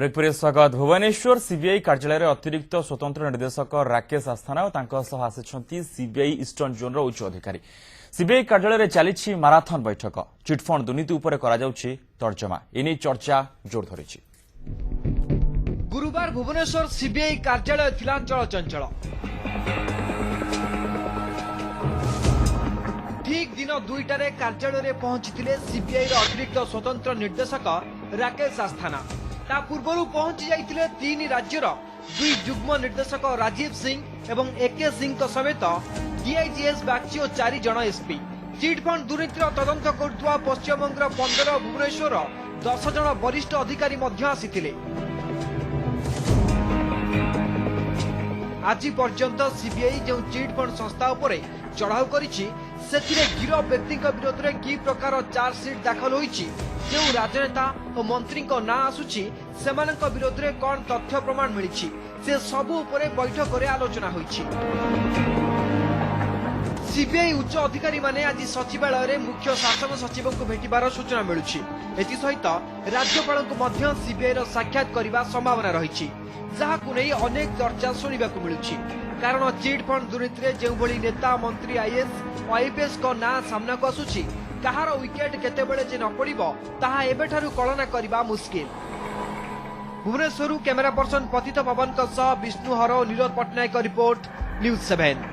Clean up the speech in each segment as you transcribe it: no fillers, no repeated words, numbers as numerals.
Break पर स्वागत। Bhubaneswar CBI कार्यालय अतिरिक्त स्वतंत्र निर्देशक राकेश आस्थाना और आसी सीबीआई ईस्टर्न जोन उच्च अधिकारी। सीबीआई कार्यालय चली माराथन बैठक। चिटफंड दुर्नीति उपर तर्जमा एने चर्चा जोर धरी। गुरुवार भुवनेश्वर सीबीआई कार्यालय थिला चलचंचल। ठीक दिन 2टारे कार्यालय पहुंची सीबीआई अतिरिक्त स्वतंत्र निर्देशक राकेश आस्थाना। ता पूर्व पहुंची जाइतिले 3 राज्यर 2 युग्म निर्देशक राजीव सिंह एवं एके सिंह समेत डीआईजीएस बागची और 4 जन एसपी। चिटफंड दुर्नीतिर तदंत करुवा पश्चिमबंग 15 भुवनेश्वर 10 जन वरिष्ठ अधिकारी मध्य आसिथिले। आज पर्यंत सीबीआई जो चिटफंड संस्था उपरे चढ़ाऊ करिछि सेथिरे गिरफ व्यक्ति विरोध में कि प्रकार चार्जसीट दाखल होइछि, जो राजनेता और मंत्री ना आसुछि सेमानक विरोध में कौन तथ्य प्रमाण मिलिछि से सबु उपरे बैठक में आलोचना होइछि। सीबीआई उच्च अधिकारी माने आज सचिवालय में मुख्य शासन सचिव को भेटिबार सूचना मिलुछि। एथि सहित राज्यपाल को मध्य सीबीआई रो साक्षात करिबा संभावना रहिछि, जहाकु नै अनेक चर्चा सुनिबाकु मिलुछि। कारण चिटफंड दुर्नीति रे जो भली नेता मंत्री आईएएस और आईपीएस को ना सामना को आसुछि, कहार विकेट केतेबेले जे न पड़िबो ताहा एबेठारु कल्पना करिबा मुश्किल। भुवनेश्वर कैमेरा पर्सन पतित पवन विष्णु हर और नीरज पट्टनायक रिपोर्ट न्यूज 7।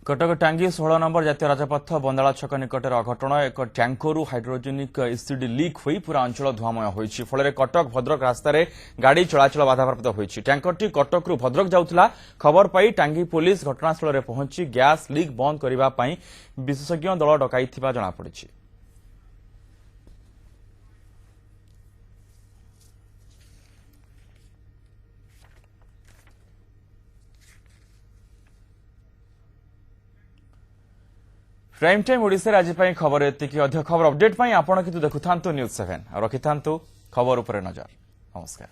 कटक टांगी 16 नंबर जातीय राजपथ बंदाला छक निकटर अघटन। एक टैंकरु हाइड्रोजेनिक एसिड लीक होई पूरा अंचल धुआमय होइछि। फल कटक भद्रक रास्तार गाड़ी चलाचल बाधाप्राप्त होइछि। टैंकरटी कटकरू भद्रक जाउथला खबर पाई टांगी पुलिस घटनास्थल में पहुंची गैस लीक बंद करबा पई विशेषज्ञ दल डकाइथिबा जणा पड़िछि। प्राइम टाइम ओडिशा आज खबर एतिकी। अधिक खबर अपडेट पाई आपण किंतु देखुथांतु न्यूज 7 और रखिथांतु खबर उपरे नजर। नमस्कार।